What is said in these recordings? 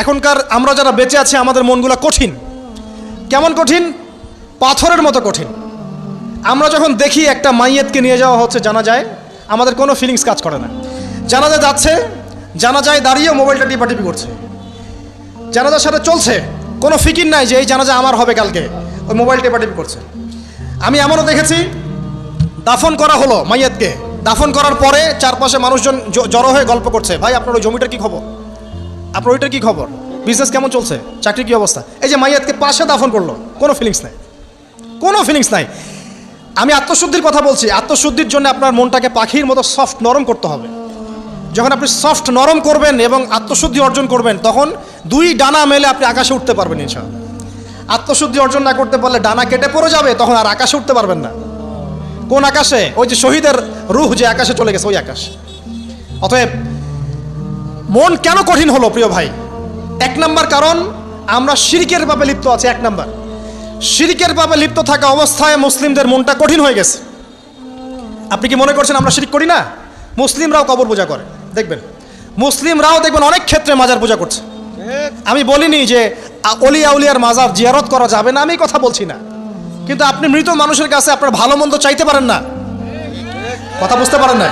এখনকার আমরা যারা বেঁচে আছি আমাদের মনগুলো কঠিন। কেমন কঠিন? পাথরের মতো কঠিন। আমরা যখন দেখি একটা মাইয়েতকে নিয়ে যাওয়া হচ্ছে জানাজায়, আমাদের কোনো ফিলিংস কাজ করে না। জানাজা যাচ্ছে, জানাজায় দাঁড়িয়ে মোবাইলটা টিপাটিপি করছে, জানাজার সাথে চলছে, কোনো ফিকির নাই যে এই জানাজা আমার হবে কালকে, ওই মোবাইল টিপাটিপি করছে। আমি এমনও দেখেছি, দাফন করা হলো মাইয়াতকে, দাফন করার পরে চারপাশে মানুষজন জড়ো হয়ে গল্প করছে, ভাই আপনার ওই জমিটার কী খবর, আপনার ওইটার কী খবর, বিজনেস কেমন চলছে, চাকরি কী অবস্থা। এই যে মাইয়াতকে পাশে দাফন করলো, কোনো ফিলিংস নাই, কোনো ফিলিংস নাই। আমি আত্মশুদ্ধির কথা বলছি। আত্মশুদ্ধির জন্য আপনার মনটাকে পাখির মতো সফট নরম করতে হবে। যখন আপনি সফট নরম করবেন এবং আত্মশুদ্ধি অর্জন করবেন, তখন দুই ডানা মেলে আপনি আকাশে উঠতে পারবেন ইনশাআল্লাহ। আত্মশুদ্ধি অর্জন না করতে পারলে ডানা কেটে পড়ে যাবে, তখন আর আকাশে উঠতে পারবেন না। কোন আকাশে? ওই যে শহীদের রূহ যে আকাশে চলে গেছে, ওই আকাশ। অতএব মন কেন কঠিন হলো প্রিয় ভাই? এক নাম্বার কারণ, আমরা শিরকের পাপে লিপ্ত আছি। এক নাম্বার, শিরকের পাপে লিপ্ত থাকা অবস্থায় মুসলিমদের মনটা কঠিন হয়ে গেছে। আপনি কি মনে করছেন আমরা শিরক করি না? মুসলিমরাও কবর পূজা করে, দেখবেন মুসলিমরাও দেখবেন অনেক ক্ষেত্রে মাজার পূজা করছে। আমি বলিনি যে অলি আউলিয়ার মাজার জিয়ারত করা যাবে না, আমি কথা বলছি না, কিন্তু আপনি মৃত মানুষের কাছে আপনার ভালো মন্দ চাইতে পারেন না। কথা বুঝতে পারেন না?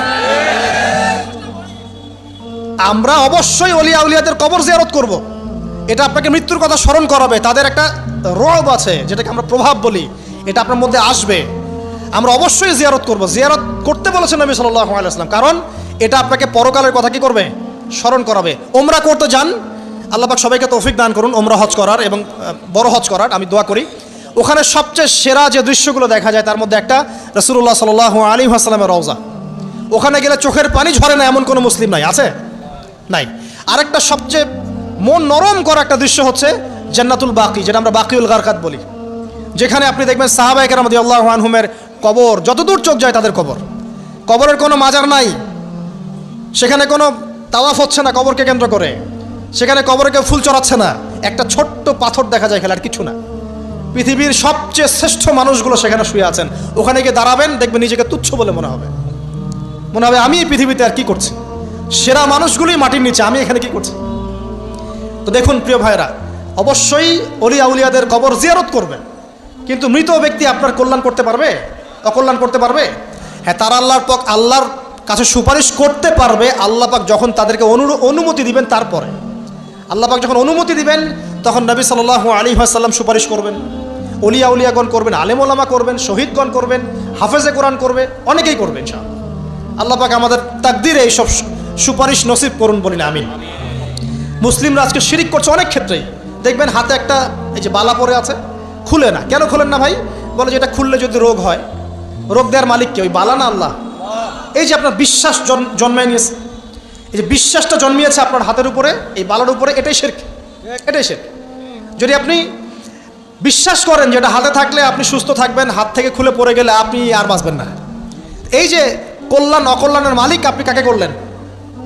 আমরা অবশ্যই অলি আউলিয়াদের কবর জিয়ারত করব, এটা আপনাকে মৃত্যুর কথা স্মরণ করাবে। তাদের একটা রব আছে যেটাকে আমরা প্রভাব বলি, এটা আপনার মধ্যে আসবে। আমরা অবশ্যই জিয়ারত করব। জিয়ারত করতে বলেছেন নবী সাল্লাল্লাহু আলাইহি ওয়াসাল্লাম, কারণ এটা আপনাকে পরকালের কথা কি করবে? স্মরণ করাবে। ওমরা করতে যান, আল্লাহ পাক সবাইকে তৌফিক দান করুন ওমরা হজ করার এবং বড় হজ করার, আমি দোয়া করি। ওখানে সবচেয়ে সেরা যে দৃশ্যগুলো দেখা যায় তার মধ্যে একটা রাসূলুল্লাহ সাল্লাল্লাহু আলাইহি ওয়াসাল্লামের রওজা। ওখানে গেলে চোখের পানি ঝরে না এমন কোনো মুসলিম নাই, আছে? নাই। আরেকটা সবচেয়ে মন নরম করা একটা দৃশ্য হচ্ছে জান্নাতুল বাকি, যেটা আমরা বাকিউল গারকাত বলি, যেখানে আপনি দেখবেন সাহাবায়ে কেরাম রাদিয়াল্লাহু আনহুমের কবর, যতদূর চোখ যায় তাদের কবর। কবরের কোনো মাজার নাই, সেখানে কোনো তাওয়াফ হচ্ছে না কবরকে কেন্দ্র করে, সেখানে কবরে কেউ ফুল চড়াচ্ছে না, একটা ছোট্ট পাথর দেখা যায়, খেলার কিছু না। পৃথিবীর সবচেয়ে শ্রেষ্ঠ মানুষগুলো সেখানে শুয়ে আছেন। ওখানে গিয়ে দাঁড়াবেন, দেখবেন নিজেকে তুচ্ছ বলে মনে হবে, আমি এই পৃথিবীতে আর কি করছি। সেরা মানুষগুলোই মাটির নিচে, আমি এখানে কি করছি? তো দেখুন প্রিয় ভাইরা, অবশ্যই অলি আউলিয়াদের কবর জিয়ারত করবেন, কিন্তু মৃত ব্যক্তি আপনার কল্যাণ করতে পারবে? অকল্যাণ করতে পারবে? হ্যাঁ, তারা আল্লাহর কাছে সুপারিশ করতে পারবে আল্লাহ পাক যখন তাদেরকে অনুমতি দিবেন। তারপরে আল্লাহ পাক যখন অনুমতি দিবেন, তখন নবী সাল্লাল্লাহু আলাইহি ওয়াসাল্লাম সুপারিশ করবেন, অলি আউলিয়াগণ করবেন, আলেম ওলামা করবেন, শহীদগণ করবেন, হাফেজে কোরআন করবে, অনেকেই করবেন ইনশাআল্লাহ। আল্লাহ পাক আমাদের তাকদিরে এইসব সুপারিশ নসিব করুন, বলি না আমিন। মুসলিমরা আজকে শিরিক করছে অনেক ক্ষেত্রেই। দেখবেন হাতে একটা এই যে বালা পরে আছে, খুলে না। কেন খুলেন না ভাই? বলে যে এটা খুললে যদি রোগ হয়। রোগ দেওয়ার মালিক কে? ওই বালা না আল্লাহ? এই যে আপনার বিশ্বাস জন্মায় নিয়েছে, এই যে বিশ্বাসটা জন্মিয়েছে আপনার হাতের উপরে, এই বালার উপরে, এটাই শিরক, এটাই শিরক। যদি আপনি বিশ্বাস করেন যে এটা হাতে থাকলে আপনি সুস্থ থাকবেন, হাত থেকে খুলে পড়ে গেলে আপনি আর বাঁচবেন না, এই যে কল্যাণ অকল্যাণের মালিক আপনি কাকে করলেন?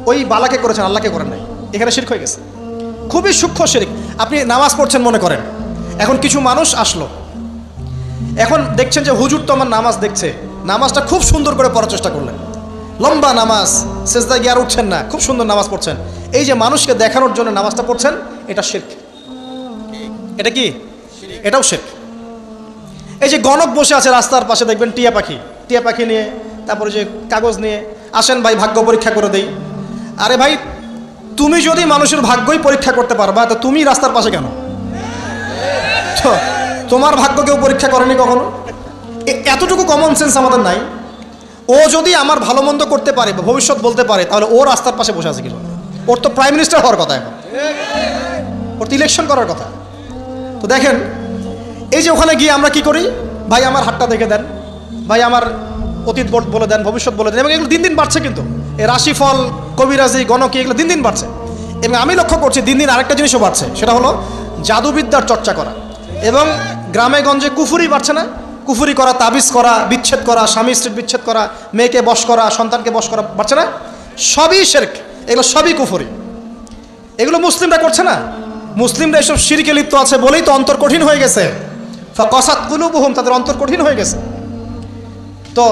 ওই বালাকে করেছেন, আল্লাহকে করেন নাই। এখানে শিরক হয়ে গেছে, খুবই সূক্ষ্ম শিরক। আপনি নামাজ পড়ছেন মনে করেন, এখন কিছু মানুষ আসলো, এখন দেখছেন যে হুজুর তো আমার নামাজ দেখছে, নামাজটা খুব সুন্দর করে পড়ার চেষ্টা করলেন, লম্বা নামাজ, সেজদায় গিয়ে আর উঠছেন না, খুব সুন্দর নামাজ পড়ছেন। এই যে মানুষকে দেখানোর জন্য নামাজটা পড়ছেন, এটা শিরক। এটা কি? এটাও শিরক। এই যে গণক বসে আছে রাস্তার পাশে, দেখবেন টিয়া পাখি নিয়ে, তারপরে যে কাগজ নিয়ে, আসেন ভাই ভাগ্য পরীক্ষা করে দেই। আরে ভাই, তুমি যদি মানুষের ভাগ্যই পরীক্ষা করতে পারবা, তো তুমি রাস্তার পাশে কেন? তোমার ভাগ্য কেউ পরীক্ষা করেনি কখনো? এতটুকু কমন সেন্স আমাদের নাই। ও যদি আমার ভালো মন্দ করতে পারে বা ভবিষ্যৎ বলতে পারে, তাহলে ও রাস্তার পাশে বসে আছে কিছু? ওর তো প্রাইম মিনিস্টার হওয়ার কথা, এখন ওর তো ইলেকশন করার কথা। তো দেখেন, এই যে ওখানে গিয়ে আমরা কি করি? ভাই আমার হাতটা দেখে দেন, ভাই আমার অতীত বলে দেন, ভবিষ্যৎ বলে দেন। এবং এগুলো দিন দিন বাড়ছে, কিন্তু এই রাশিফল, কবিরাজি, গণকি, এগুলো দিন দিন বাড়ছে। এবং আমি লক্ষ্য করছি দিন দিন আরেকটা জিনিসও বাড়ছে, সেটা হলো জাদুবিদ্যার চর্চা করা। এবং গ্রামে গঞ্জে কুফুরি বাড়ছে না? কুফুরি করা, তাবিজ করা, বিচ্ছেদ করা, স্বামী স্ত্রীর বিচ্ছেদ করা, মেয়েকে বশ করা, সন্তানকে বশ করা বাড়ছে না? সবই শিরক, এগুলো সবই কুফুরি। এগুলো মুসলিমরা করছে না? মুসলিমরা এসব শিরকে লিপ্ত আছে বলেই তো অন্তর কঠিন হয়ে গেছে। ফাকাসাত কুলুবুহুম, তাদের অন্তর কঠিন হয়ে গেছে। তো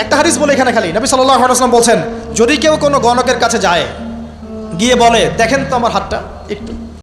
একটা হাদিস বলে এখানে খালি, নবী সাল্লাল্লাহু আলাইহি ওয়াসাল্লাম বলছেন, যদি কেউ কোনো গণকের কাছে যায়, গিয়ে বলে দেখেন তো আমার হাতটা একটু,